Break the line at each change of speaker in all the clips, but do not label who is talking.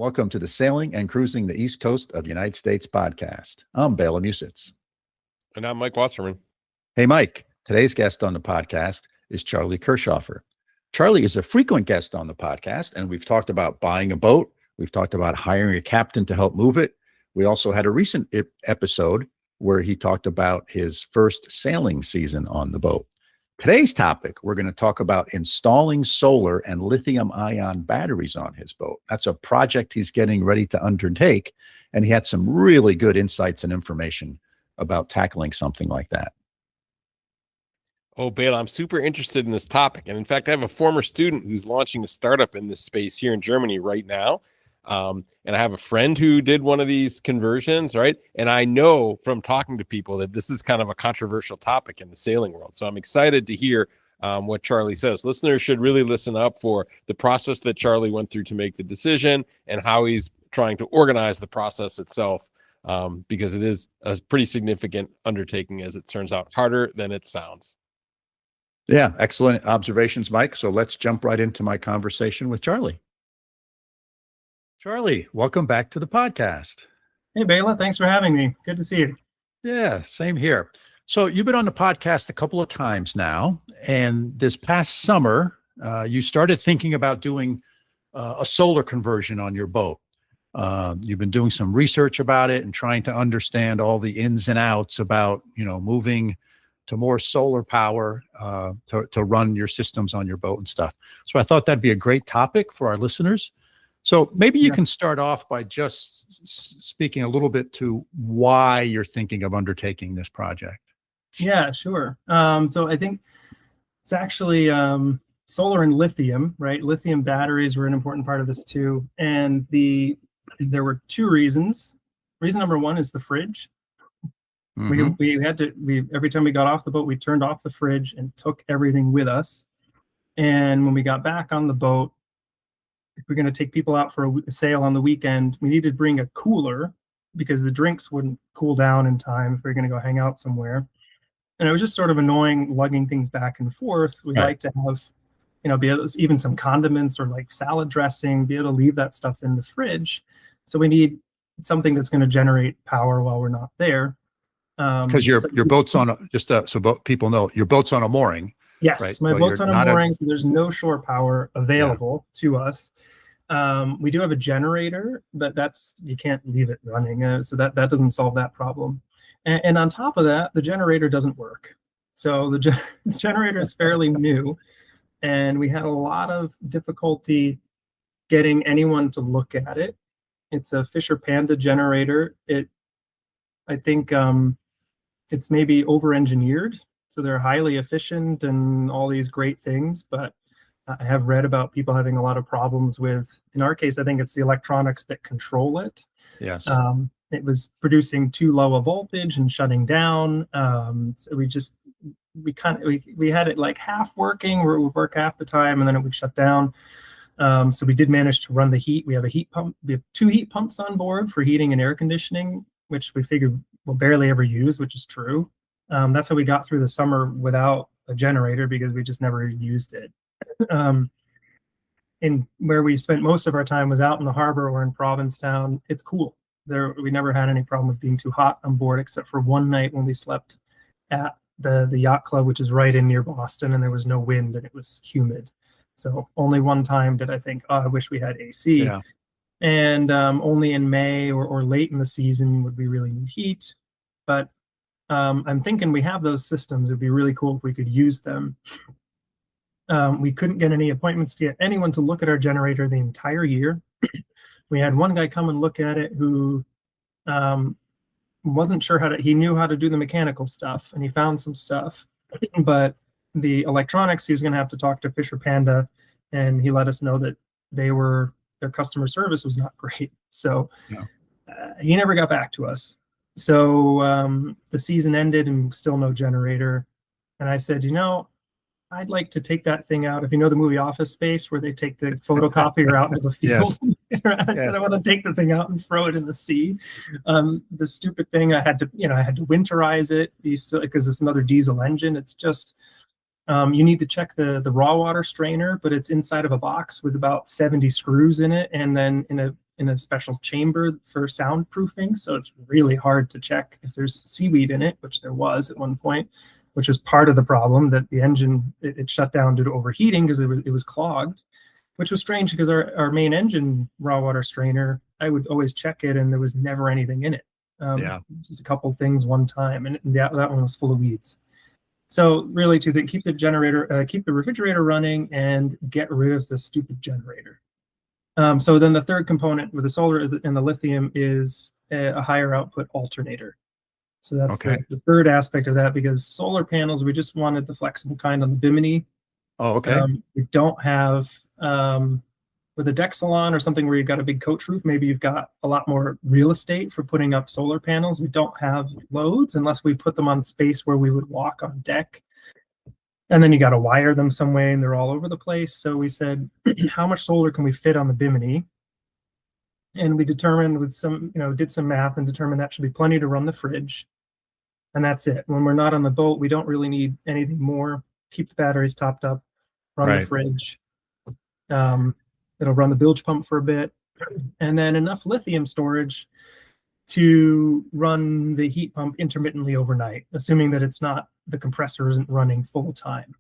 welcome to the Sailing and Cruising the East Coast of the United States podcast. I'm Bela Musits.
And I'm Mike Wasserman.
Hey, Mike. Today's guest on the podcast is Charlie Kirchofer. Charlie is a frequent guest on the podcast, and we've talked about buying a boat. We've talked about hiring a captain to help move it. We also had a recent episode where he talked about his first sailing season on the boat. Today's topic, we're going to talk about installing solar and lithium-ion batteries on his boat. That's a project he's getting ready to undertake, and he had some really good insights and information about tackling something like that.
Oh, Bela, I'm super interested in this topic. And in fact, I have a former student who's launching a startup in this space here in Germany right now. And I have a friend who did one of these conversions, right? And I know from talking to people that this is kind of a controversial topic in the sailing world. So I'm excited to hear what Charlie says. Listeners should really listen up for the process that Charlie went through to make the decision and how he's trying to organize the process itself, because it is a pretty significant undertaking, as it turns out, harder than it sounds.
Yeah, excellent observations, Mike. So let's jump right into my conversation with Charlie. Charlie, welcome back to the podcast.
Hey, Bela, thanks for having me. Good to see you.
Yeah, same here. So you've been on the podcast a couple of times now, and this past summer, you started thinking about doing a solar conversion on your boat. You've been doing some research about it and trying to understand all the ins and outs about, moving to more solar power to run your systems on your boat and stuff. So I thought that'd be a great topic for our listeners. So maybe you can start off by just speaking a little bit to why you're thinking of undertaking this project.
Yeah, sure. So I think it's actually solar and lithium, right? Lithium batteries were an important part of this too. And there were two reasons. Reason number one is the fridge. Mm-hmm. We every time we got off the boat, we turned off the fridge and took everything with us. And when we got back on the boat, if we're going to take people out for a sail on the weekend, we needed to bring a cooler because the drinks wouldn't cool down in time if we we're going to go hang out somewhere. And it was just sort of annoying lugging things back and forth. We'd like to have, be able to, even some condiments or like salad dressing, be able to leave that stuff in the fridge. So we need something that's going to generate power while we're not there.
Because your boat's on people know, your boat's on a mooring.
Yes,
right?
My boat's on a mooring, so there's no shore power available to us. We do have a generator, but you can't leave it running, so that doesn't solve that problem. And on top of that, the generator doesn't work. So the generator is fairly new, and we had a lot of difficulty getting anyone to look at it. It's a Fisher Panda generator. I think it's maybe over-engineered. So they're highly efficient and all these great things, but I have read about people having a lot of problems with, in our case, I think it's the electronics that control it.
Yes.
It was producing too low a voltage and shutting down. So we had it like half working, where it would work half the time and then it would shut down. So we did manage to run the heat. We have a heat pump. We have 2 heat pumps on board for heating and air conditioning, which we figured we'll barely ever use, which is true. That's how we got through the summer without a generator, because we just never used it. And where we spent most of our time was out in the harbor or in Provincetown. It's cool. We never had any problem with being too hot on board, except for one night when we slept at the yacht club, which is right in near Boston, and there was no wind and it was humid. So only one time did I think, I wish we had AC. Yeah. And only in May or late in the season would we really need heat. But I'm thinking we have those systems. It'd be really cool if we could use them. We couldn't get any appointments to get anyone to look at our generator the entire year. We had one guy come and look at it who wasn't sure he knew how to do the mechanical stuff, and he found some stuff. But the electronics, he was going to have to talk to Fisher Panda, and he let us know that their customer service was not great. So he never got back to us. So the season ended and still no generator. And I said, I'd like to take that thing out. If you know the movie Office Space, where they take the photocopier out into the field. Yes. I said, I want to take the thing out and throw it in the sea. The stupid thing, I had to winterize it. Because it's another diesel engine. It's just, you need to check the raw water strainer, but it's inside of a box with about 70 screws in it. And then in in a special chamber for soundproofing. So it's really hard to check if there's seaweed in it, which there was at one point, which was part of the problem, that the engine, it shut down due to overheating because it was clogged, which was strange because our main engine raw water strainer, I would always check it and there was never anything in it. Just a couple things one time, and that one was full of weeds. So really, to keep the refrigerator running and get rid of the stupid generator. So then the third component with the solar and the lithium is a higher output alternator. So that's the third aspect of that, because solar panels, we just wanted the flexible kind on the bimini.
Oh, okay.
We don't have with a deck salon or something where you've got a big coach roof, maybe you've got a lot more real estate for putting up solar panels. We don't have loads unless we put them on space where we would walk on deck. And then you got to wire them some way and they're all over the place. So we said, how much solar can we fit on the bimini? And we determined with some, did some math and determined that should be plenty to run the fridge. And that's it. When we're not on the boat, we don't really need anything more. Keep the batteries topped up, run the fridge. It'll run the bilge pump for a bit, and then enough lithium storage to run the heat pump intermittently overnight, assuming that the compressor isn't running full time.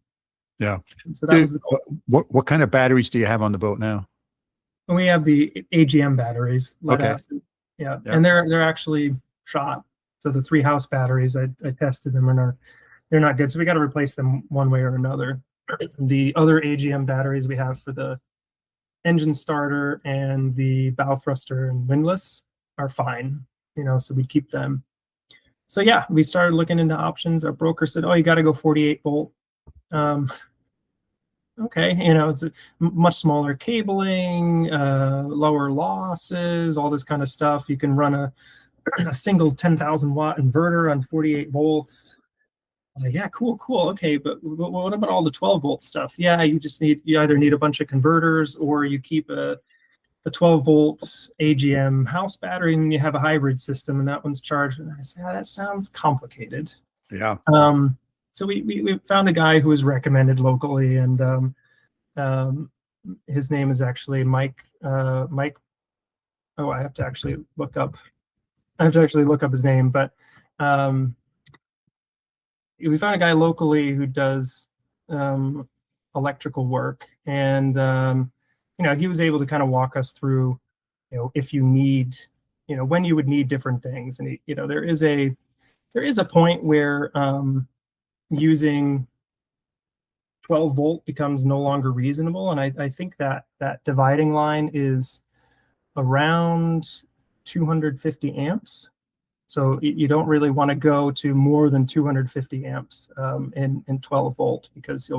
Yeah.
So that was the goal.
What kind of batteries do you have on the boat now?
And we have the AGM batteries, lead acid. Yeah. And they're actually shot. So the 3 house batteries, I tested them, and they're not good. So we got to replace them one way or another. The other AGM batteries we have for the engine starter and the bow thruster and windlass are fine, so we keep them. So yeah, we started looking into options. Our broker said, oh, you got to go 48 volt. Okay, it's a much smaller cabling, lower losses, all this kind of stuff. You can run a single 10,000 watt inverter on 48 volts. I was like, yeah, cool. Okay, but what about all the 12 volt stuff? Yeah, you either need a bunch of converters, or you keep a 12 volt AGM house battery and you have a hybrid system and that one's charged. And I said, that sounds complicated.
Yeah.
So we found a guy who was recommended locally, and his name is actually Mike. Mike. Oh, I have to actually look up his name, but we found a guy locally who does electrical work, and he was able to kind of walk us through, if you need, when you would need different things, and there is a point where using 12 volt becomes no longer reasonable, and I think that dividing line is around 250 amps. So you don't really want to go to more than 250 amps in 12 volt, because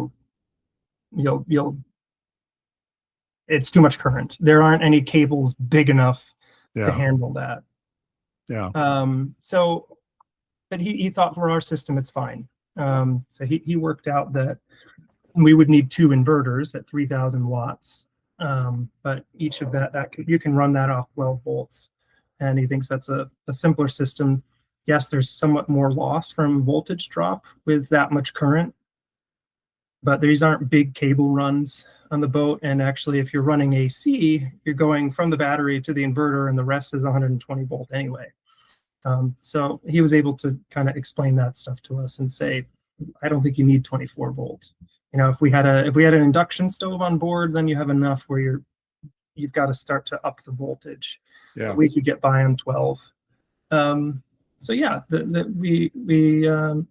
it's too much current. There aren't any cables big enough to handle that. Yeah. But he thought for our system it's fine. So he worked out that we would need 2 inverters at 3,000 watts. But each of that you can run that off 12 volts. And he thinks that's a simpler system. Yes, there's somewhat more loss from voltage drop with that much current, but these aren't big cable runs on the boat. And actually, if you're running AC, you're going from the battery to the inverter, and the rest is 120 volt anyway. So he was able to kind of explain that stuff to us and say, I don't think you need 24 volts. If we had an induction stove on board, then you have enough where you've got to start to up the voltage. Yeah, we could get by on 12. So yeah, we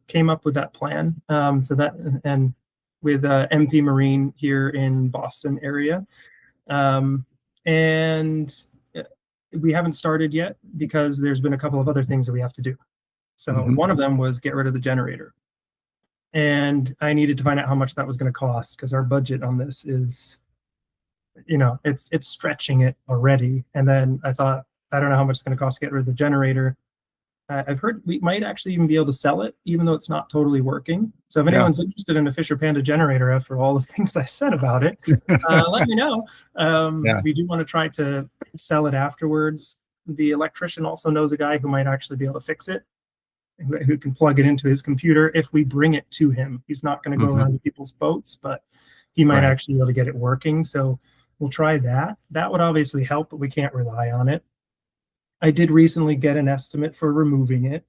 came up with that plan. So that, and with MP Marine here in Boston area, and we haven't started yet because there's been a couple of other things that we have to do. So one of them was get rid of the generator, and I needed to find out how much that was going to cost, because our budget on this is, it's stretching it already. And then I thought, I don't know how much it's going to cost to get rid of the generator. I've heard we might actually even be able to sell it, even though it's not totally working. So if anyone's interested in a Fisher Panda generator, after all the things I said about it, let me know. We do want to try to sell it afterwards. The electrician also knows a guy who might actually be able to fix it, who can plug it into his computer if we bring it to him. He's not going to go around to people's boats, but he might actually be able to get it working. So we'll try that. That would obviously help, but we can't rely on it. I did recently get an estimate for removing it.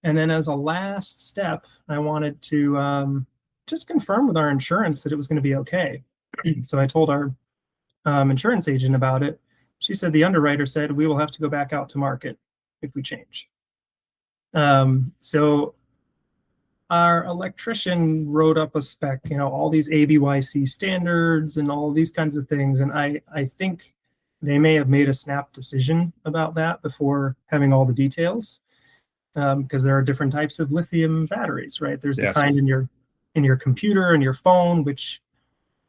And then as a last step, I wanted to just confirm with our insurance that it was going to be okay. So I told our insurance agent about it. She said the underwriter said we will have to go back out to market if we change. So our electrician wrote up a spec, all these ABYC standards and all these kinds of things. And I think they may have made a snap decision about that before having all the details, because there are different types of lithium batteries, right? There's the kind in your computer and your phone, which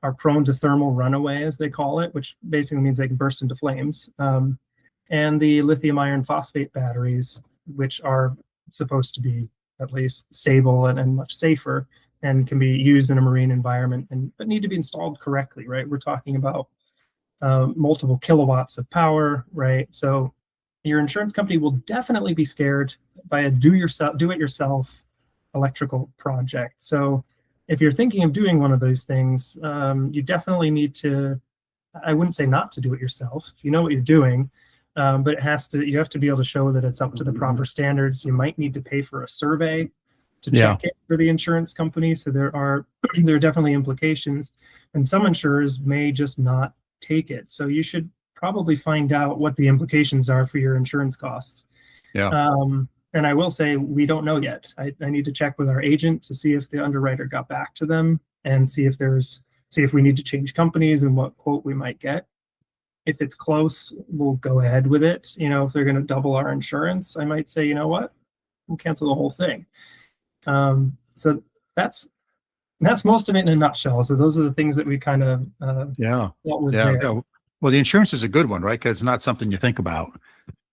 are prone to thermal runaway, as they call it, which basically means they can burst into flames. And the lithium iron phosphate batteries, which are supposed to be at least stable and much safer and can be used in a marine environment, but need to be installed correctly, right? We're talking about multiple kilowatts of power, right? So your insurance company will definitely be scared by a do-it-yourself electrical project. So if you're thinking of doing one of those things, you definitely need to, I wouldn't say not to do it yourself if you know what you're doing, but you have to be able to show that it's up to the proper standards. You might need to pay for a survey to check it for the insurance company. So there are definitely implications, and some insurers may just not take it. So you should probably find out what the implications are for your insurance costs. And I will say we don't know yet. I need to check with our agent to see if the underwriter got back to them and see if we need to change companies and what quote we might get. If it's close, we'll go ahead with it. If they're going to double our insurance, I might say, you know what, we'll cancel the whole thing. So that's most of it in a nutshell. So those are the things that we kind of dealt with there.
Well, the insurance is a good one, right? Because it's not something you think about.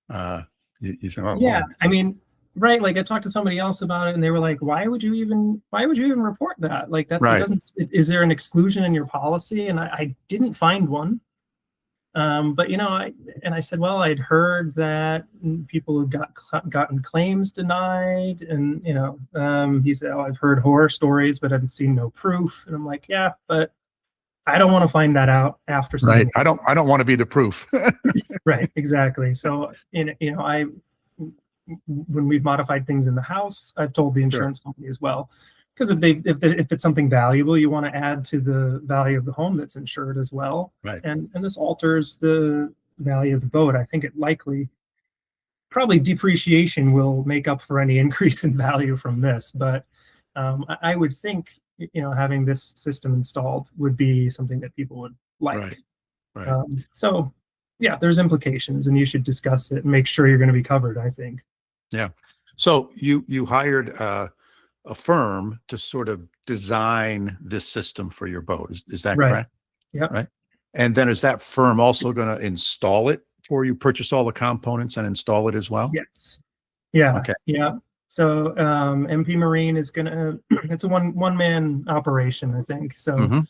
You think, oh,
yeah, I mean, right. Like I talked to somebody else about it, and they were like, "Why would you even report that? Like that's
right.
Is there an exclusion in your policy?" And I didn't find one. But I said, well, I'd heard that people have gotten claims denied, and he said, oh, I've heard horror stories, but I've seen no proof. And I'm like, yeah, but I don't want to find that out after.
Right. I don't want to be the proof.
Right. Exactly. So when we've modified things in the house, I've told the insurance company as well. Because if it's something valuable, you want to add to the value of the home that's insured as well.
Right.
And this alters the value of the boat. I think probably depreciation will make up for any increase in value from this. But I would think, having this system installed would be something that people would like.
Right.
So yeah, there's implications, and you should discuss it and make sure you're going to be covered, I think.
Yeah. So you hired a firm to sort of design this system for your boat. Is that correct?
Yeah.
Right. And then is that firm also going to install it for you, purchase all the components and install it as well?
Yes. Yeah.
Okay.
Yeah. So MP Marine is it's a one-man operation, I think. So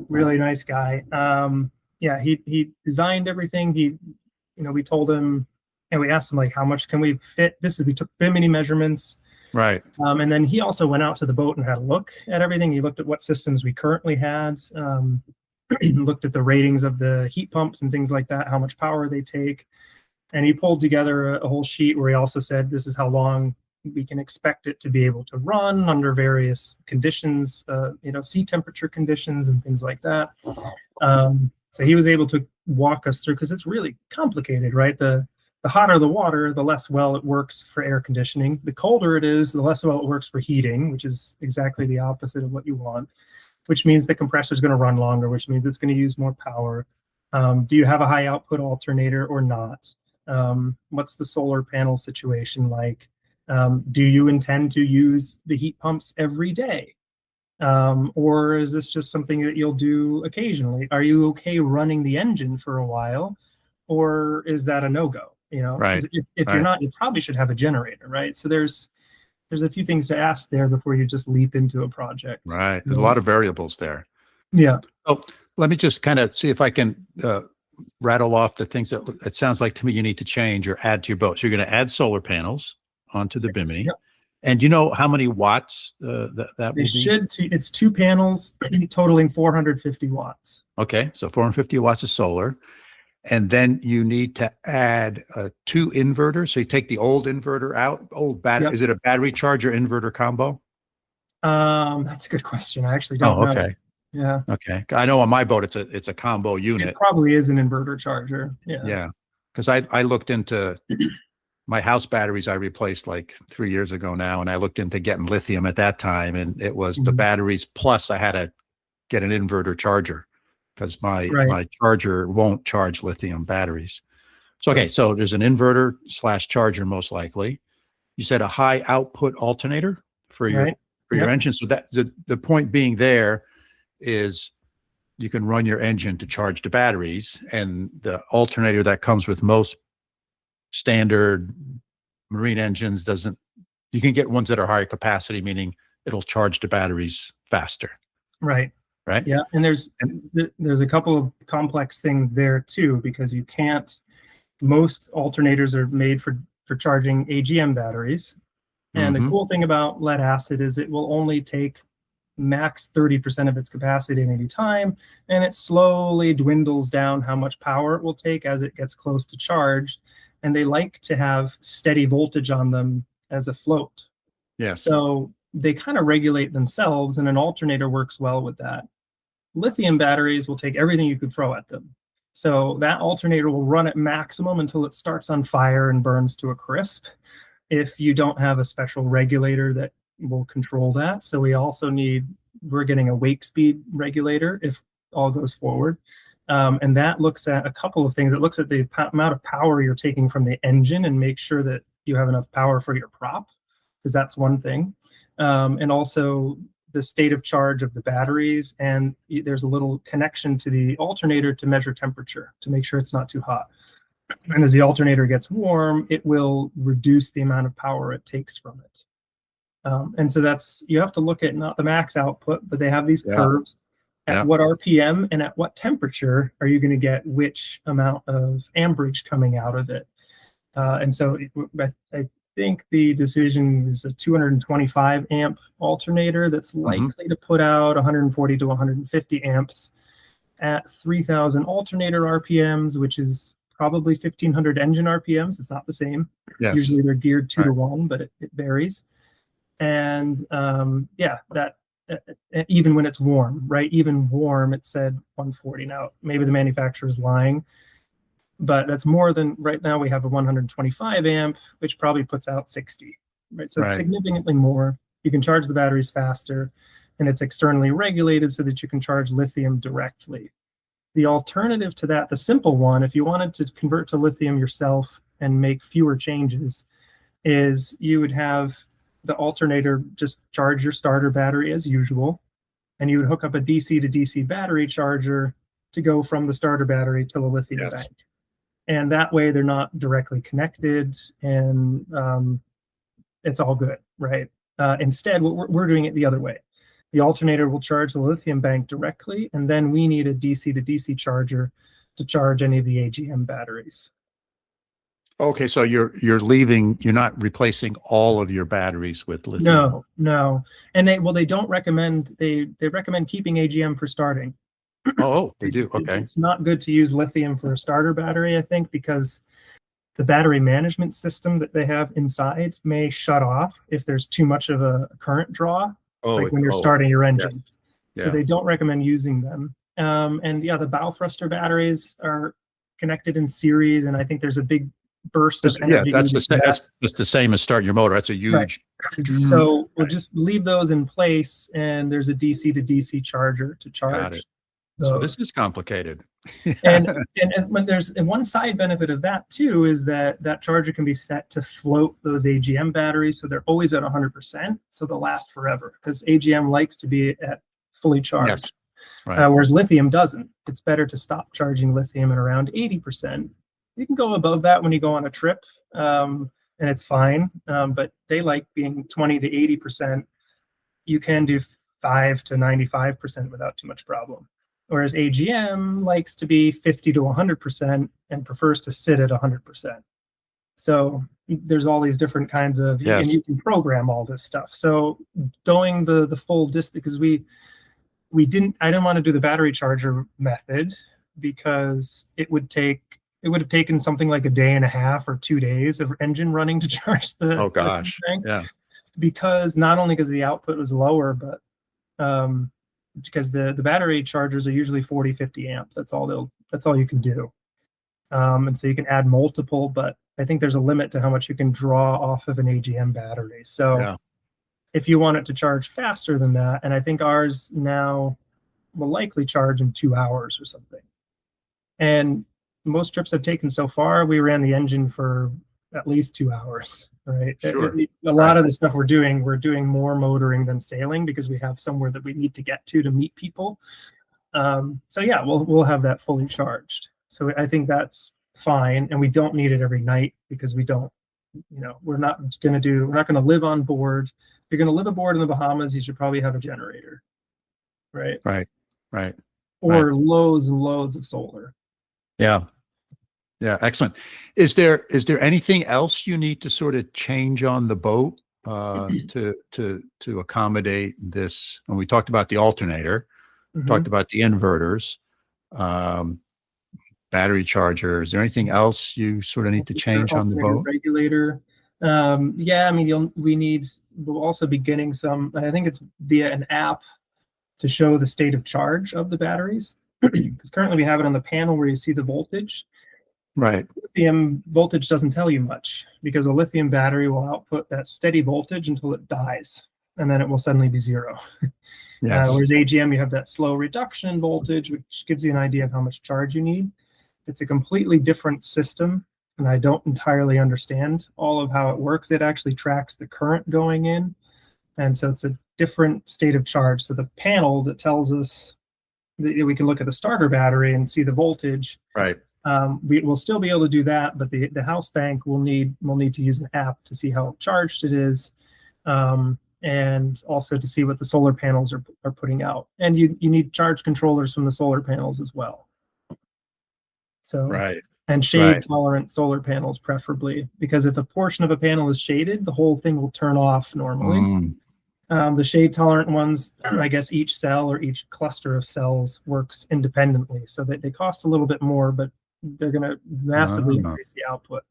really nice guy. Yeah, he designed everything. We told him, and we asked him, like, how much can we fit? We took bimini measurements.
Right.
And then he also went out to the boat and had a look at everything. He looked at what systems we currently had, looked at the ratings of the heat pumps and things like that, how much power they take. And he pulled together a whole sheet where he also said, this is how long we can expect it to be able to run under various conditions, sea temperature conditions and things like that. So he was able to walk us through, because it's really complicated, right? The hotter the water, the less well it works for air conditioning. The colder it is, the less well it works for heating, which is exactly the opposite of what you want, which means the compressor is going to run longer, which means it's going to use more power. Do you have a high output alternator or not? What's the solar panel situation like? Do you intend to use the heat pumps every day? Or is this just something that you'll do occasionally? Are you okay running the engine for a while? Or is that a no-go?
Right.
If you're not, you probably should have a generator, right? So there's a few things to ask there before you just leap into a project.
Right. There's a lot of variables there.
Yeah.
So let me just kind of see if I can rattle off the things that it sounds like to me you need to change or add to your boat. So you're going to add solar panels onto the bimini.
Yep.
And do you know how many watts that will
They
be?
should. It's 2 panels totaling 450 watts.
Okay, so 450 watts of solar. And then you need to add 2 inverters. So you take the old inverter out, old battery.
Yep.
Is it a battery charger inverter combo?
That's a good question. I actually don't know.
Okay.
Yeah.
Okay. I know on my boat, it's a combo unit.
It probably is an inverter charger. Yeah.
Yeah. Because I looked into my house batteries I replaced like 3 years ago now, and I looked into getting lithium at that time, and it was the batteries plus I had to get an inverter charger because my charger won't charge lithium batteries. So okay, so there's an inverter / charger most likely. You said a high output alternator for your your engine. So that the point being there is you can run your engine to charge the batteries, and the alternator that comes with most standard marine engines doesn't. You can get ones that are higher capacity, meaning it'll charge the batteries faster.
Right.
Right.
Yeah. And there's a couple of complex things there too, because you can't. Most alternators are made for charging AGM batteries. And the cool thing about lead acid is it will only take max 30% of its capacity at any time, and it slowly dwindles down how much power it will take as it gets close to charge. And they like to have steady voltage on them as a float.
Yeah.
So they kind of regulate themselves, and an alternator works well with that. Lithium batteries will take everything you could throw at them. So that alternator will run at maximum until it starts on fire and burns to a crisp if you don't have a special regulator that will control that. So we're getting a wake speed regulator if all goes forward. And that looks at a couple of things. It looks at the amount of power you're taking from the engine and make sure that you have enough power for your prop, because that's one thing. And also the state of charge of the batteries. And there's a little connection to the alternator to measure temperature to make sure it's not too hot. And as the alternator gets warm, it will reduce the amount of power it takes from it. And so you have to look at not the max output, but they have these curves at what RPM and at what temperature are you going to get which amount of amperage coming out of it. And so I think the decision is a 225 amp alternator that's likely to put out 140 to 150 amps at 3,000 alternator RPMs, which is probably 1,500 engine RPMs. It's not the same.
Yes.
Usually they're geared 2 to 1, but it varies. And that even when it's warm, right? Even warm, it said 140. Now, maybe the manufacturer is lying, but that's more than right now. We have a 125 amp, which probably puts out 60, right? So it's significantly more. You can charge the batteries faster, and it's externally regulated so that you can charge lithium directly. The alternative to that, the simple one, if you wanted to convert to lithium yourself and make fewer changes, is you would have the alternator just charge your starter battery as usual, and you would hook up a DC to DC battery charger to go from the starter battery to the lithium bank. And that way they're not directly connected, and it's all good, right? Instead, we're doing it the other way. The alternator will charge the lithium bank directly, and then we need a DC to DC charger to charge any of the AGM batteries.
Okay, so you're not replacing all of your batteries with lithium.
No. And they don't recommend, they recommend keeping AGM for starting.
Oh, they do. Okay.
It's not good to use lithium for a starter battery, I think, because the battery management system that they have inside may shut off if there's too much of a current draw, like when you're starting your engine. Yeah. So they don't recommend using them. The bow thruster batteries are connected in series, and I think there's a big burst of energy.
That's the same as starting your motor. That's a huge.
Right. So we'll just leave those in place, and there's a DC to DC charger to charge.
Got it. So this is complicated.
and when there's one side benefit of that too is that charger can be set to float those AGM batteries, so they're always at 100%, so they'll last forever, because AGM likes to be at fully charged.
Yes. Right.
Whereas lithium doesn't. It's better to stop charging lithium at around 80%. You can go above that when you go on a trip, and it's fine. But they like being 20 to 80%. You can do 5 to 95% without too much problem. Whereas AGM likes to be 50 to 100% and prefers to sit at 100%. So there's all these different kinds of,
Yes.
and you can program all this stuff. So going the full distance, because I didn't want to do the battery charger method because it would have taken something like a day and a half or 2 days of engine running to charge the
Oh gosh.
thing.
Yeah.
Because not only because the output was lower, but because the battery chargers are usually 40-50 amp. That's all you can do. And so you can add multiple, but I think there's a limit to how much you can draw off of an AGM battery. So
Yeah.
if you want it to charge faster than that, and I think ours now will likely charge in 2 hours or something. And most trips I've taken so far, we ran the engine for at least 2 hours, right?
Sure.
A lot of the stuff we're doing more motoring than sailing because we have somewhere that we need to get to meet people. So yeah, we'll have that fully charged. So I think that's fine, and we don't need it every night because we don't, we're not going to live on board. If you're going to live aboard in the Bahamas, you should probably have a generator, right?
Right.
Or loads and loads of solar.
Yeah. Excellent. Is there anything else you need to sort of change on the boat to accommodate this? And we talked about the alternator, talked about the inverters, battery charger. Is there anything else you sort of need to change on the boat?
Regulator. Yeah, I mean, we'll also be getting some, I think it's via an app to show the state of charge of the batteries. Because currently we have it on the panel where you see the voltage.
Right.
Lithium voltage doesn't tell you much because a lithium battery will output that steady voltage until it dies, and then it will suddenly be zero.
Yes.
Whereas AGM, you have that slow reduction in voltage, which gives you an idea of how much charge you need. It's a completely different system, and I don't entirely understand all of how it works. It actually tracks the current going in, and so it's a different state of charge. So the panel that tells us that we can look at the starter battery and see the voltage.
Right.
We will still be able to do that, but the house bank will need to use an app to see how charged it is, and also to see what the solar panels are putting out. And you need charge controllers from the solar panels as well. So
Right.
And shade tolerant solar panels preferably, because if a portion of a panel is shaded, the whole thing will turn off normally. The shade tolerant ones, I guess each cell or each cluster of cells works independently, so that they cost a little bit more, but they're going to massively increase the output.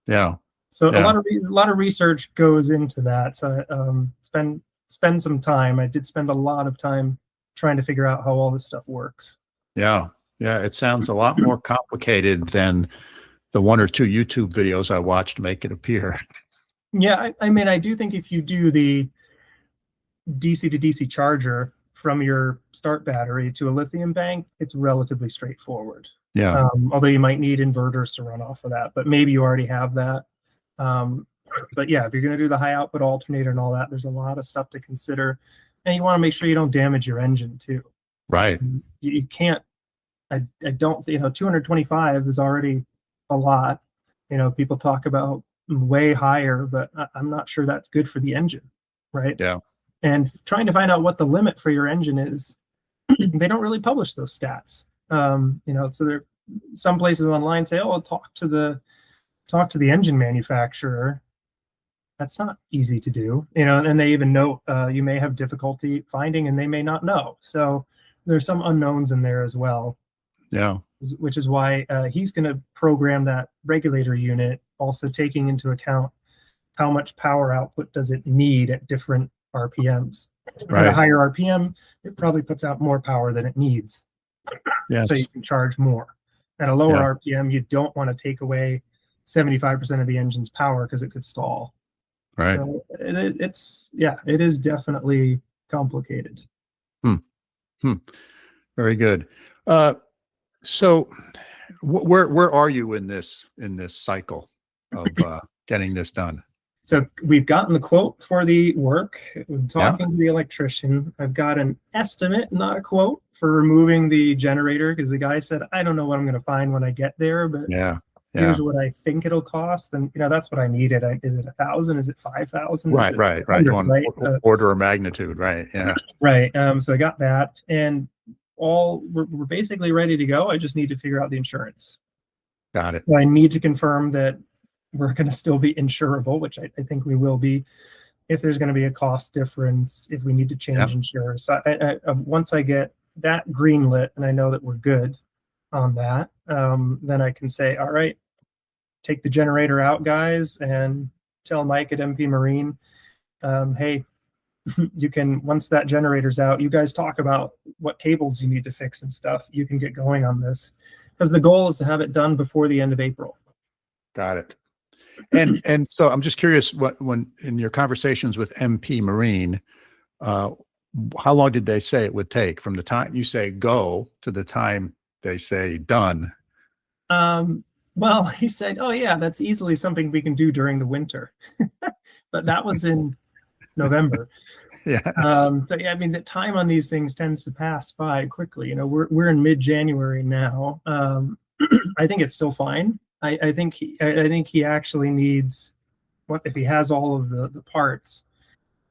Yeah.
So a lot of research goes into that. So spend some time. I did spend a lot of time trying to figure out how all this stuff works.
Yeah. It sounds a lot more complicated than the 1 or 2 YouTube videos I watched make it appear.
Yeah, I mean, I do think if you do the DC to DC charger from your start battery to a lithium bank, it's relatively straightforward.
Yeah.
Although you might need inverters to run off of that, but maybe you already have that. But yeah, if you're going to do the high output alternator and all that, there's a lot of stuff to consider, and you want to make sure you don't damage your engine too.
Right.
You can't. I don't. 225 is already a lot. People talk about way higher, but I'm not sure that's good for the engine, right?
Yeah.
And trying to find out what the limit for your engine is, they don't really publish those stats. So there, some places online say, "Oh, talk to the engine manufacturer." That's not easy to do, and they even note you may have difficulty finding, and they may not know. So there's some unknowns in there as well.
Yeah.
Which is why he's going to program that regulator unit, also taking into account how much power output does it need at different RPMs.
Right.
At a higher RPM, it probably puts out more power than it needs.
Yes.
So you can charge more. At a lower RPM, you don't want to take away 75% of the engine's power because it could stall.
Right.
So it is definitely complicated.
Very good. So where are you in this cycle of getting this done?
So we've gotten the quote for the work. I'm talking to the electrician. I've got an estimate, not a quote, for removing the generator, because the guy said, I don't know what I'm going to find when I get there, but here's what I think it'll cost. And that's what I needed. Is it 1,000? Is it 5,000?
Right. You want order of magnitude, right? Yeah.
Right. So I got that, and we're basically ready to go. I just need to figure out the insurance.
Got it.
So I need to confirm that we're going to still be insurable, which I think we will be. If there's going to be a cost difference, if we need to change insurers. So once I get that green lit and I know that we're good on that, then I can say, all right, take the generator out, guys, and tell Mike at MP Marine, hey, you can, once that generator's out, you guys talk about what cables you need to fix and stuff. You can get going on this, because the goal is to have it done before the end of April.
Got it. And so I'm just curious, when in your conversations with MP Marine, how long did they say it would take from the time you say go to the time they say done?
Well, he said, oh yeah, that's easily something we can do during the winter. But that was in November.
Yeah.
So yeah, I mean, the time on these things tends to pass by quickly. You know, we're in mid-January now. I think it's still fine. I think he actually needs, what if he has all of the parts,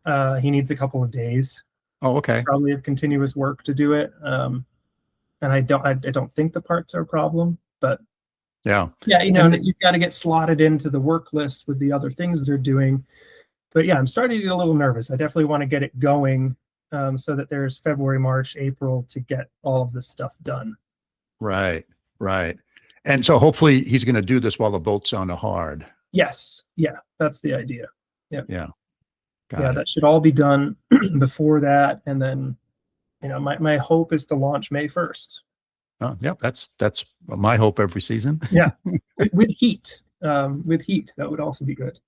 he needs a couple of days.
Oh, okay.
Probably of continuous work to do it. And I don't think the parts are a problem, but yeah, you know, you've got to get slotted into the work list with the other things they're doing. But yeah, I'm starting to get a little nervous. I definitely want to get it going, so that there's February, March, April to get all of this stuff done.
Right. And so hopefully he's going to do this while the boat's on the hard.
Yes. Yeah, that's the idea. Yeah.
Got it.
That should all be done before that. And then, you know, my hope is to launch May 1st.
Oh, yeah, that's my hope every season.
Yeah. With heat. That would also be good.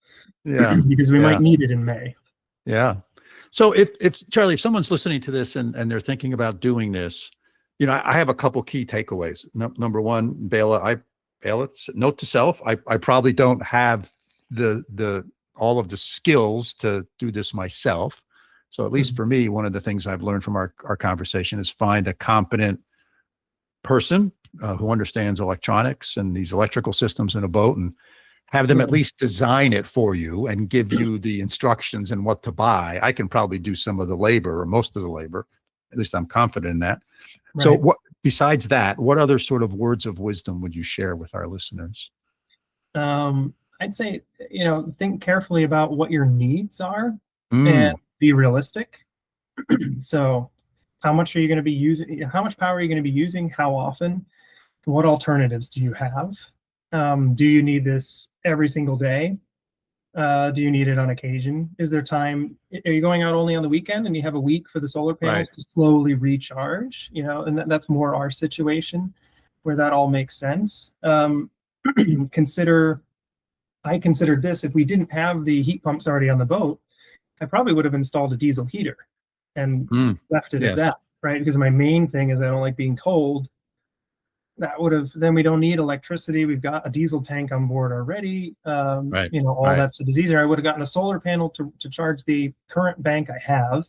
Yeah.
Because we might need it in May.
Yeah. So if Charlie, if someone's listening to this and they're thinking about doing this, you know, I have a couple key takeaways. Number one, Bela, note to self, I probably don't have all of the skills to do this myself. So at least for me, one of the things I've learned from our conversation is find a competent person who understands electronics and these electrical systems in a boat, and have them at least design it for you and give you the instructions and what to buy. I can probably do some of the labor or most of the labor. At least I'm confident in that. Right. So what, besides that, what other sort of words of wisdom would you share with our listeners?
I'd say, you know, think carefully about what your needs are and be realistic. So how much are you going to be using? How much power are you going to be using? How often? What alternatives do you have? Do you need this every single day? Do you need it on occasion? Is there time? Are you going out only on the weekend and you have a week for the solar panels to slowly recharge? You know, and that's more our situation where that all makes sense. I considered this, if we didn't have the heat pumps already on the boat, I probably would have installed a diesel heater and left it at that, right? Because my main thing is I don't like being cold. That would have, then we don't need electricity. We've got a diesel tank on board already. You know, all that stuff is easier. I would have gotten a solar panel to charge the current bank I have.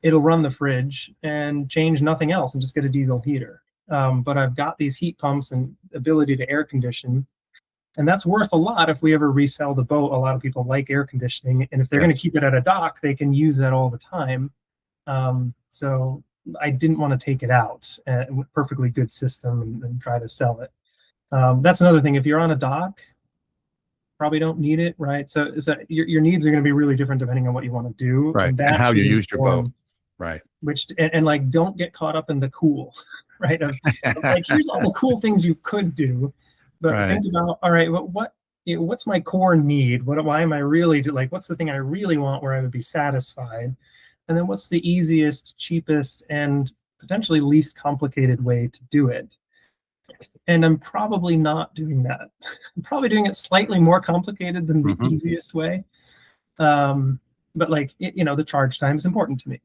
It'll run the fridge and change nothing else and just get a diesel heater. But I've got these heat pumps and ability to air condition. And that's worth a lot if we ever resell the boat. A lot of people like air conditioning. And if they're going to keep it at a dock, they can use that all the time. So I didn't want to take it out, perfectly good system, and try to sell it. That's another thing. If you're on a dock, probably don't need it, right? So your needs are going to be really different depending on what you want to do.
Right. And how you use your boat. Right.
Which, and like, don't get caught up in the cool, right? Like, here's all the cool things you could do. But think about, all right, what's my core need? Why am I really, like, what's the thing I really want where I would be satisfied? And then what's the easiest, cheapest, and potentially least complicated way to do it? And I'm probably not doing that. I'm probably doing it slightly more complicated than the easiest way. But like, you know, the charge time is important to me.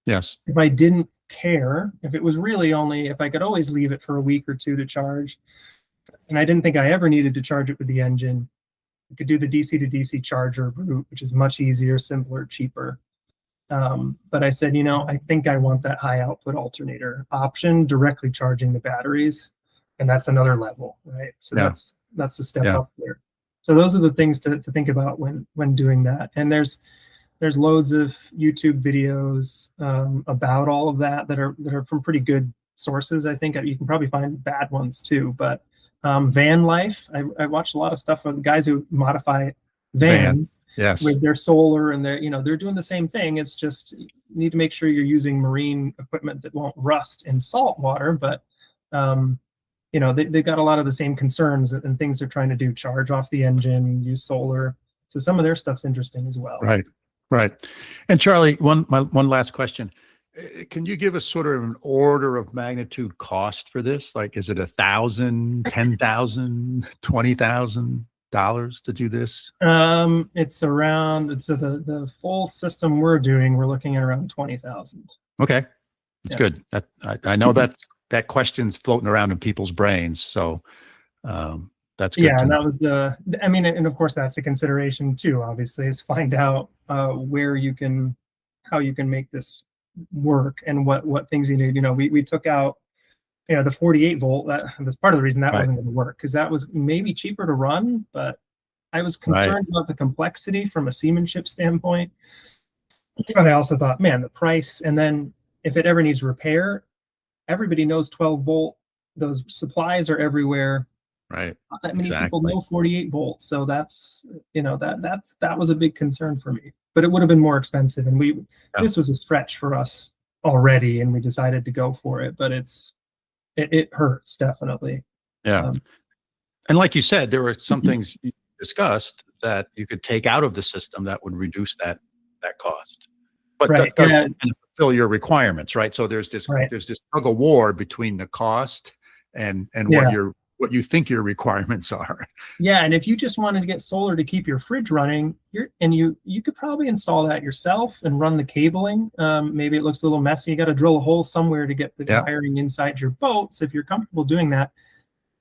Yes.
If I didn't care, if it was really only, if I could always leave it for a week or two to charge, and I didn't think I ever needed to charge it with the engine, I could do the DC to DC charger route, which is much easier, simpler, cheaper. But I said, you know, I think I want that high output alternator option, directly charging the batteries. And that's another level, right? So that's a step up there. So those are the things to think about when doing that. And there's loads of YouTube videos about all of that are from pretty good sources. I think you can probably find bad ones too, but Van life. I watched a lot of stuff with guys who modify vans
Yes.
with their solar, and they're doing the same thing. It's just you need to make sure you're using marine equipment that won't rust in salt water, but they've got a lot of the same concerns and things they're trying to do: charge off the engine, use solar. So some of their stuff's interesting as well.
Right. And Charlie, one last question. Can you give us sort of an order of magnitude cost for this? Like, is it $1,000, $10,000, $20,000 to do this?
It's around, so the full system we're doing, we're looking at around 20,000.
Okay. That's good. That I know that question's floating around in people's brains. So that's good.
Yeah, and that was and of course that's a consideration too, obviously, is find out how you can make this work and what things you need. We took out the 48 volt. That was part of the reason that wasn't going to work, because that was maybe cheaper to run, but I was concerned about the complexity from a seamanship standpoint. But I also thought, man, the price, and then if it ever needs repair, everybody knows 12 volt. Those supplies are everywhere.
Right.
Not that many people know 48 volts. So that's that was a big concern for me. But it would have been more expensive, and this was a stretch for us already, and we decided to go for it. But it hurts, definitely.
Yeah. And like you said, there were some things you discussed that you could take out of the system that would reduce that cost. But that doesn't fulfill your requirements, right? So there's this tug of war between the cost and what you think your requirements are.
Yeah, and if you just wanted to get solar to keep your fridge running, you could probably install that yourself and run the cabling. Maybe it looks a little messy. You got to drill a hole somewhere to get the wiring inside your boat. So if you're comfortable doing that,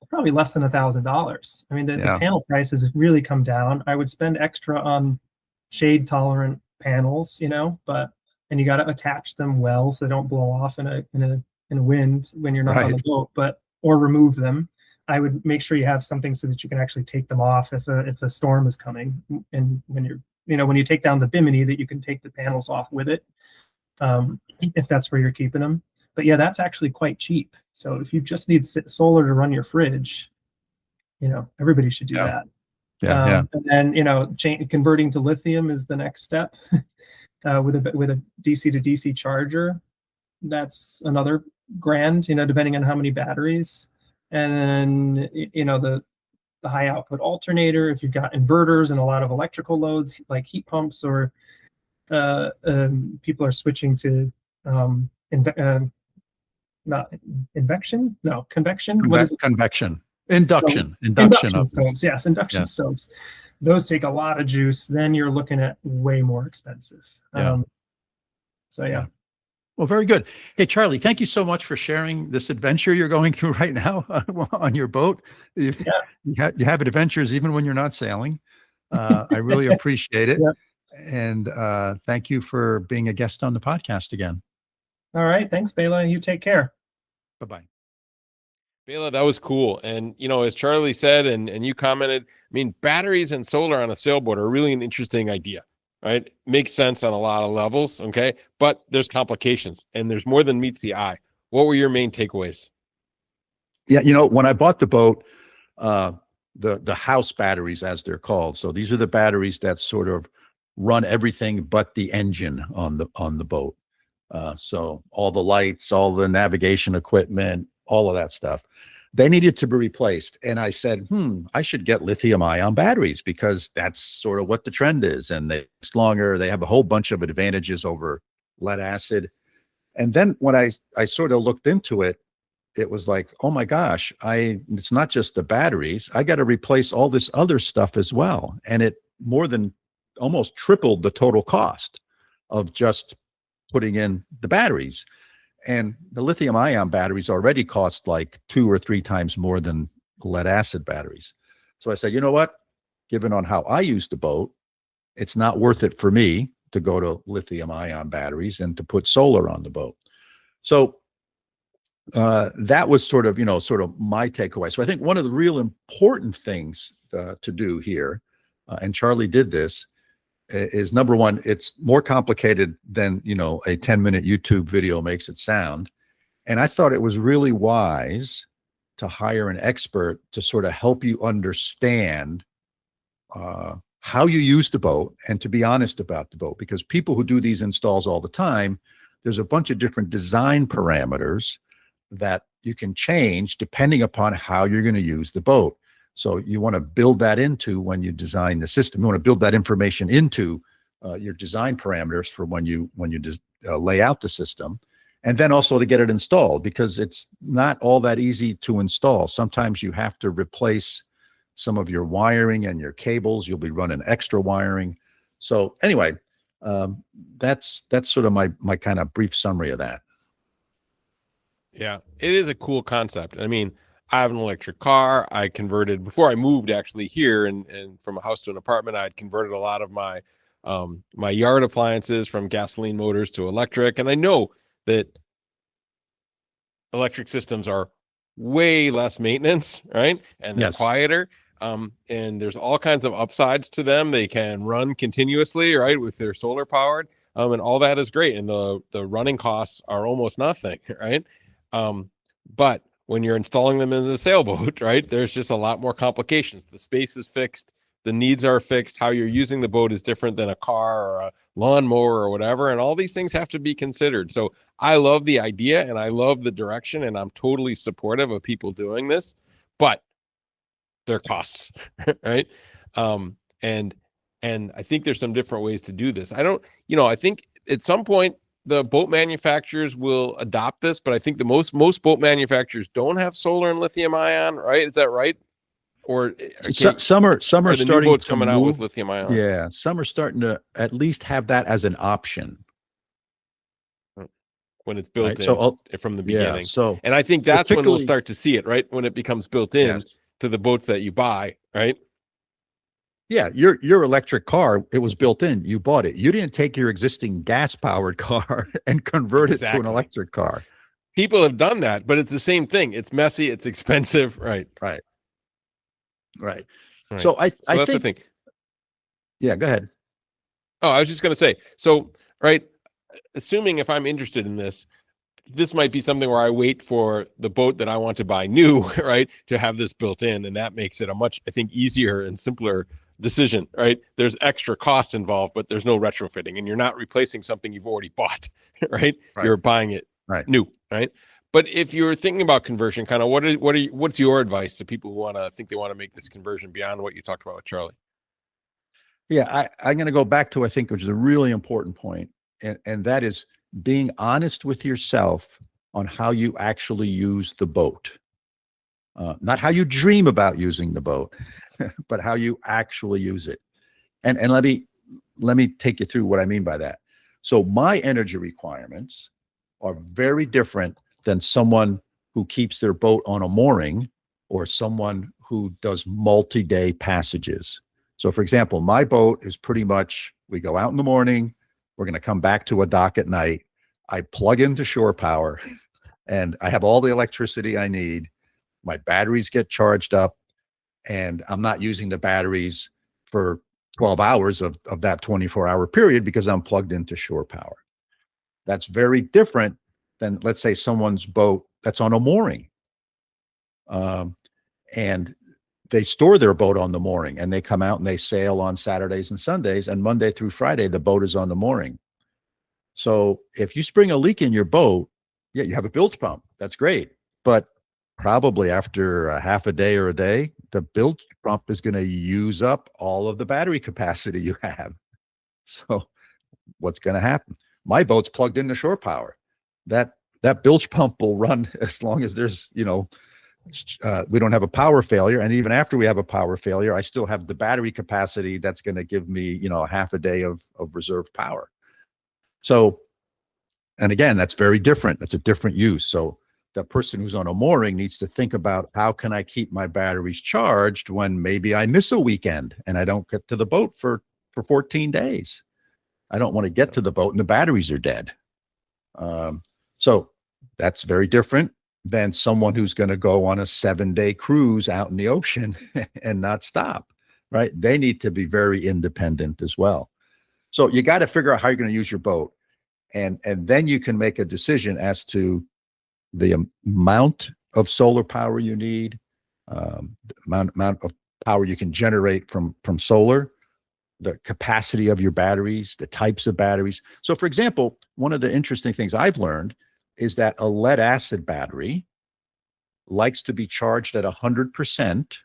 it's probably less than $1,000. I mean, the panel prices have really come down. I would spend extra on shade tolerant panels, and you got to attach them well so they don't blow off in a wind when you're not on the boat, or remove them. I would make sure you have something so that you can actually take them off if a storm is coming, and when you take down the bimini, that you can take the panels off with it, if that's where you're keeping them. But yeah, that's actually quite cheap. So if you just need solar to run your fridge, everybody should do that. And then converting to lithium is the next step. With a DC to DC charger, that's another grand, depending on how many batteries. And then the high output alternator, if you've got inverters and a lot of electrical loads like heat pumps, or people are switching to convection. What is it?
Convection. Induction
stoves. Yes, induction stoves. Those take a lot of juice. Then you're looking at way more expensive.
Well, very good. Hey, Charlie, thank you so much for sharing this adventure you're going through right now on your boat. You have adventures even when you're not sailing. I really appreciate it. And thank you for being a guest on the podcast again.
All right. Thanks, Bela. You take care.
Bye-bye.
Bela, that was cool. And, as Charlie said, and you commented, I mean, batteries and solar on a sailboat are really an interesting idea. Right? Makes sense on a lot of levels. Okay. But there's complications, and there's more than meets the eye. What were your main takeaways?
Yeah. When I bought the boat, the house batteries, as they're called. So these are the batteries that sort of run everything but the engine on the boat. So all the lights, all the navigation equipment, all of that stuff, they needed to be replaced. And I said, I should get lithium-ion batteries, because that's sort of what the trend is. And they last longer. They have a whole bunch of advantages over lead acid. And then when I sort of looked into it, it was like, oh my gosh, it's not just the batteries. I got to replace all this other stuff as well. And it more than almost tripled the total cost of just putting in the batteries. And the lithium-ion batteries already cost like 2 or 3 times more than lead acid batteries. So I said, you know what? Given on how I use the boat, it's not worth it for me to go to lithium-ion batteries and to put solar on the boat. So that was sort of my takeaway. So I think one of the real important things to do here, and Charlie did this, is number one, it's more complicated than, a 10-minute YouTube video makes it sound. And I thought it was really wise to hire an expert to sort of help you understand how you use the boat and to be honest about the boat, because people who do these installs all the time, there's a bunch of different design parameters that you can change depending upon how you're going to use the boat. So you want to build that into when you design the system. You want to build that information into your design parameters for when you lay out the system, and then also to get it installed, because it's not all that easy to install. Sometimes you have to replace some of your wiring and your cables. You'll be running extra wiring. So anyway, that's sort of my kind of brief summary of that.
Yeah, it is a cool concept. I mean, I have an electric car. I converted before I moved actually here and from a house to an apartment. I had converted a lot of my my yard appliances from gasoline motors to electric. And I know that electric systems are way less maintenance, right? And they're quieter. And there's all kinds of upsides to them. They can run continuously, right, with their solar powered. And all that is great. And the running costs are almost nothing, right? But when you're installing them in a sailboat, right, there's just a lot more complications. The space is fixed. The needs are fixed. How you're using the boat is different than a car or a lawnmower or whatever. And all these things have to be considered. So I love the idea and I love the direction, and I'm totally supportive of people doing this, but their costs, right? And I think there's some different ways to do this. I think at some point the boat manufacturers will adopt this, but I think the most boat manufacturers don't have solar and lithium ion, right? Is that right? Or
some are starting
new boats
to
coming
move
out with lithium ion.
Yeah, some are starting to at least have that as an option
when it's built
right?
in
So
from the beginning.
So
and I think that's when we'll
particularly-
start to see it, right? When it becomes built in to the boats that you buy, right?
Yeah, your electric car, it was built in. You bought it. You didn't take your existing gas-powered car and convert it to an electric car.
People have done that, but it's the same thing. It's messy. It's expensive. Right.
So I
that's the
think.
thing.
Yeah, go ahead.
Oh, I was just going to say. So, right. Assuming if I'm interested in this, this might be something where I wait for the boat that I want to buy new, right, to have this built in, and that makes it a much, I think, easier and simpler decision, right? There's extra cost involved, but there's no retrofitting, and you're not replacing something you've already bought, right? You're buying it new, right? But if you're thinking about conversion, kind of what's your advice to people who they want to make this conversion beyond what you talked about with Charlie?
Yeah, I'm going to go back to, I think, which is a really important point, and that is being honest with yourself on how you actually use the boat. Not how you dream about using the boat, but how you actually use it. And let me take you through what I mean by that. So my energy requirements are very different than someone who keeps their boat on a mooring or someone who does multi-day passages. So for example, my boat is pretty much, we go out in the morning, we're going to come back to a dock at night. I plug into shore power and I have all the electricity I need. My batteries get charged up and I'm not using the batteries for 12 hours of that 24-hour period because I'm plugged into shore power. That's very different than, let's say, someone's boat that's on a mooring. And they store their boat on the mooring and they come out and they sail on Saturdays and Sundays, and Monday through Friday, the boat is on the mooring. So if you spring a leak in your boat, yeah, you have a bilge pump. That's great. But probably after a half a day or a day, the bilge pump is going to use up all of the battery capacity you have. So what's going to happen? My boat's plugged into shore power. That bilge pump will run as long as there's, we don't have a power failure. And even after we have a power failure, I still have the battery capacity that's going to give me, half a day of reserve power. So, and again, that's very different. That's a different use. So the person who's on a mooring needs to think about, how can I keep my batteries charged when maybe I miss a weekend and I don't get to the boat for 14 days. I don't want to get to the boat and the batteries are dead. So that's very different than someone who's going to go on a 7-day cruise out in the ocean and not stop, right? They need to be very independent as well. So you got to figure out how you're going to use your boat. And then you can make a decision as to the amount of solar power you need, the amount of power you can generate from solar, the capacity of your batteries, the types of batteries. So for example, one of the interesting things I've learned is that a lead acid battery likes to be charged at 100%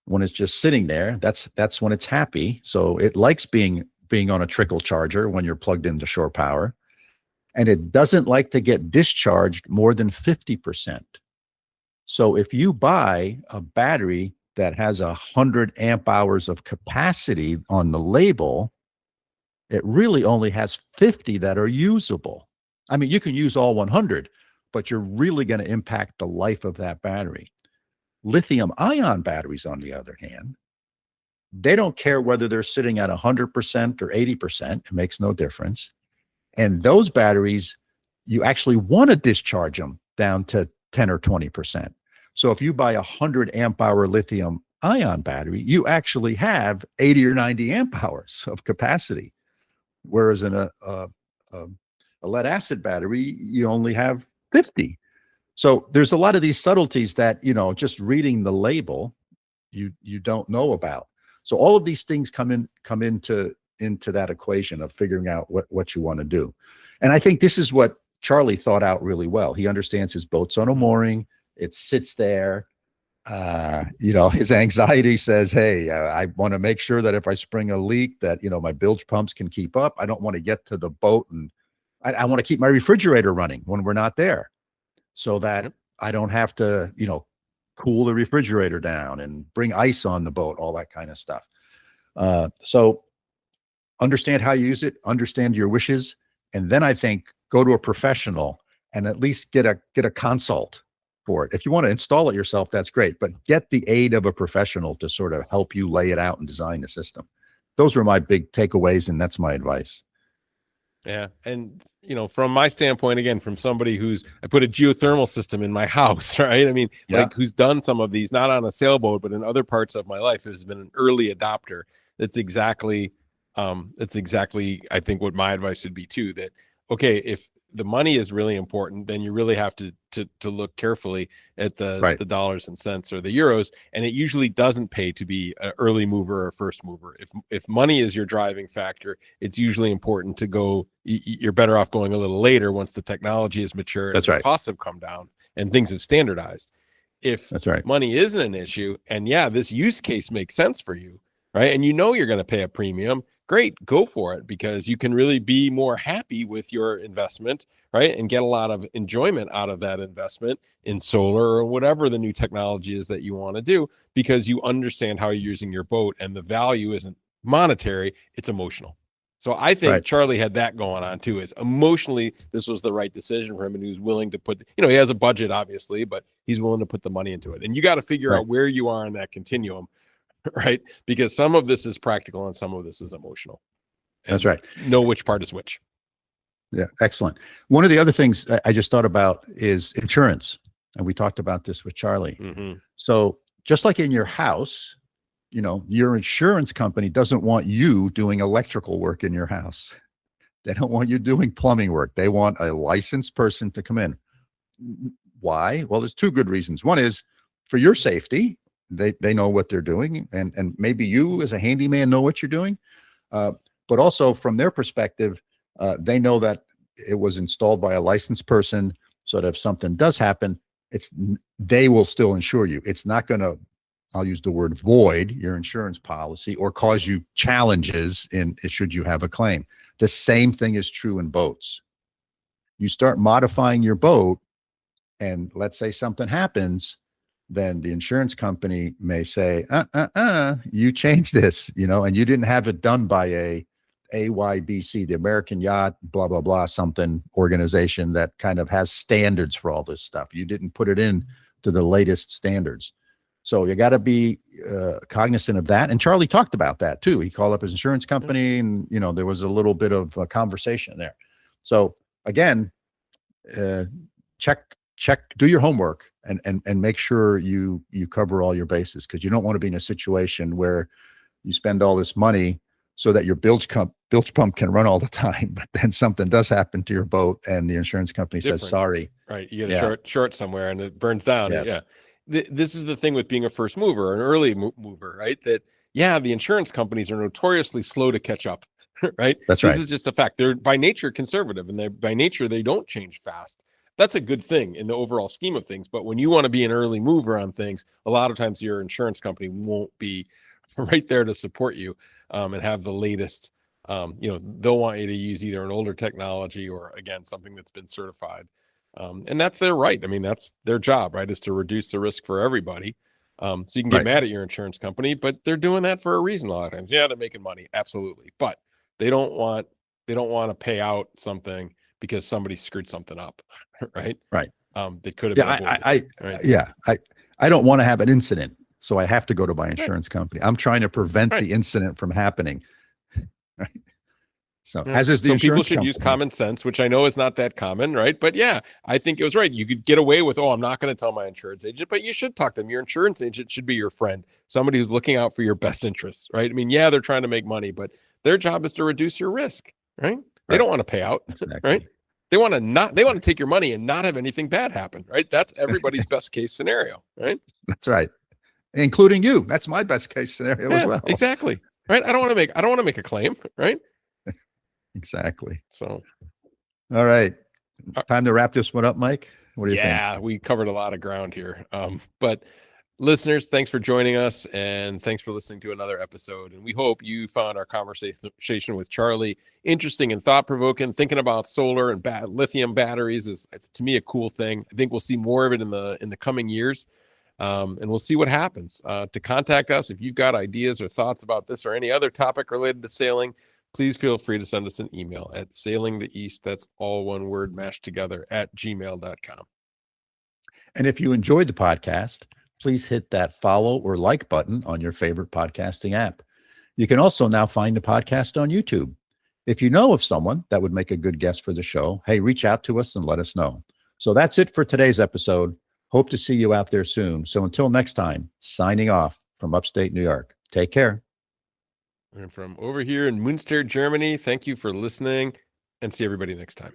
when it's just sitting there. That's when it's happy. So it likes being on a trickle charger when you're plugged into shore power. And it doesn't like to get discharged more than 50%. So if you buy a battery that has 100 amp hours of capacity on the label, it really only has 50 that are usable. I mean, you can use all 100, but you're really going to impact the life of that battery. Lithium-ion batteries, on the other hand, they don't care whether they're sitting at 100% or 80%. It makes no difference. And those batteries, you actually want to discharge them down to 10 or 20%. So if you buy a 100 amp hour lithium ion battery, you actually have 80 or 90 amp hours of capacity. Whereas in a lead acid battery, you only have 50. So there's a lot of these subtleties that, just reading the label, you don't know about. So all of these things come into that equation of figuring out what you want to do. And I think this is what Charlie thought out really well. He understands his boat's on a mooring. It sits there. His anxiety says, hey, I want to make sure that if I spring a leak that, my bilge pumps can keep up. I don't want to get to the boat, and I want to keep my refrigerator running when we're not there, so that I don't have to, cool the refrigerator down and bring ice on the boat, all that kind of stuff. So understand how you use it, understand your wishes, and then I think go to a professional and at least get a consult for it. If you want to install it yourself, that's great, but get the aid of a professional to sort of help you lay it out and design the system. Those were my big takeaways, and that's my advice.
Yeah. And, from my standpoint, again, from somebody I put a geothermal system in my house, right? I mean, like who's done some of these, not on a sailboat, but in other parts of my life, has been an early adopter. That's exactly, I think, what my advice would be too, that, okay, if the money is really important, then you really have to look carefully at the dollars and cents or the euros. And it usually doesn't pay to be an early mover or first mover. If money is your driving factor, it's usually important to go. You're better off going a little later once the technology is mature.
That's right.
Costs have come down and things have standardized. If money isn't an issue, and this use case makes sense for you, right? And you're going to pay a premium. Great, go for it, because you can really be more happy with your investment, right? And get a lot of enjoyment out of that investment in solar or whatever the new technology is that you want to do, because you understand how you're using your boat, and the value isn't monetary, it's emotional. So I think Charlie had that going on too, is emotionally, this was the right decision for him, and he was willing to put, he has a budget obviously, but he's willing to put the money into it. And you got to figure out where you are in that continuum, right? Because some of this is practical and some of this is emotional. And
that's right.
Know which part is which.
Yeah, excellent. One of the other things I just thought about is insurance. And we talked about this with Charlie.
Mm-hmm.
So just like in your house, your insurance company doesn't want you doing electrical work in your house. They don't want you doing plumbing work. They want a licensed person to come in. Why? Well, there's two good reasons. One is for your safety. They know what they're doing, and maybe you as a handyman know what you're doing, but also from their perspective, they know that it was installed by a licensed person, so that if something does happen, they will still insure you. It's not going to, I'll use the word, void your insurance policy or cause you challenges should you have a claim. The same thing is true in boats. You start modifying your boat, and let's say something happens, then the insurance company may say, you changed this, and you didn't have it done by a AYBC, the American Yacht, blah, blah, blah, something organization that kind of has standards for all this stuff. You didn't put it in to the latest standards. So you got to be cognizant of that. And Charlie talked about that too. He called up his insurance company, and, there was a little bit of a conversation there. So again, do your homework and make sure you cover all your bases, because you don't want to be in a situation where you spend all this money so that your bilge pump can run all the time, but then something does happen to your boat and the insurance company says,
Different.
sorry.
Right. You get a short somewhere and it burns down.
Yes.
Yeah. This is the thing with being a first mover, an early mover, right? That, yeah, the insurance companies are notoriously slow to catch up, right?
That's
This
right.
is just a fact. They're by nature conservative, and by nature, they don't change fast. That's a good thing in the overall scheme of things. But when you want to be an early mover on things, a lot of times your insurance company won't be right there to support you and have the latest. They'll want you to use either an older technology or, again, something that's been certified. And that's their right. I mean, that's their job, right, is to reduce the risk for everybody. So you can get mad at your insurance company, but they're doing that for a reason a lot of times. Yeah, they're making money, absolutely, but they don't want to pay out something because somebody screwed something up, right?
Right.
That could have been avoided. Right?
I don't want to have an incident, so I have to go to my insurance company. I'm trying to prevent the incident from happening. Right. So as is the insurance
people should
company.
use common sense, which I know is not that common, right? But yeah, I think it was right. You could get away with, I'm not going to tell my insurance agent, but you should talk to them. Your insurance agent should be your friend, somebody who's looking out for your best interests, right? I mean, yeah, they're trying to make money, but their job is to reduce your risk, right? They don't want to pay out, right? They want to take your money and not have anything bad happen, right? That's everybody's best case scenario, right?
That's right. Including you. That's my best case scenario as well.
Exactly. Right. I don't want to make a claim, right?
Exactly.
So,
all right. Time to wrap this one up, Mike. What do you think?
Yeah, we covered a lot of ground here. But listeners, thanks for joining us and thanks for listening to another episode. And we hope you found our conversation with Charlie interesting and thought-provoking. Thinking about solar and lithium batteries is, to me, a cool thing. I think we'll see more of it in the coming years. And we'll see what happens. To contact us, if you've got ideas or thoughts about this or any other topic related to sailing, please feel free to send us an email at sailingtheeast, that's all one word mashed together, @gmail.com.
And if you enjoyed the podcast, please hit that follow or like button on your favorite podcasting app. You can also now find the podcast on YouTube. If you know of someone that would make a good guest for the show, hey, reach out to us and let us know. So that's it for today's episode. Hope to see you out there soon. So until next time, signing off from upstate New York. Take care.
And from over here in Münster, Germany, thank you for listening and see everybody next time.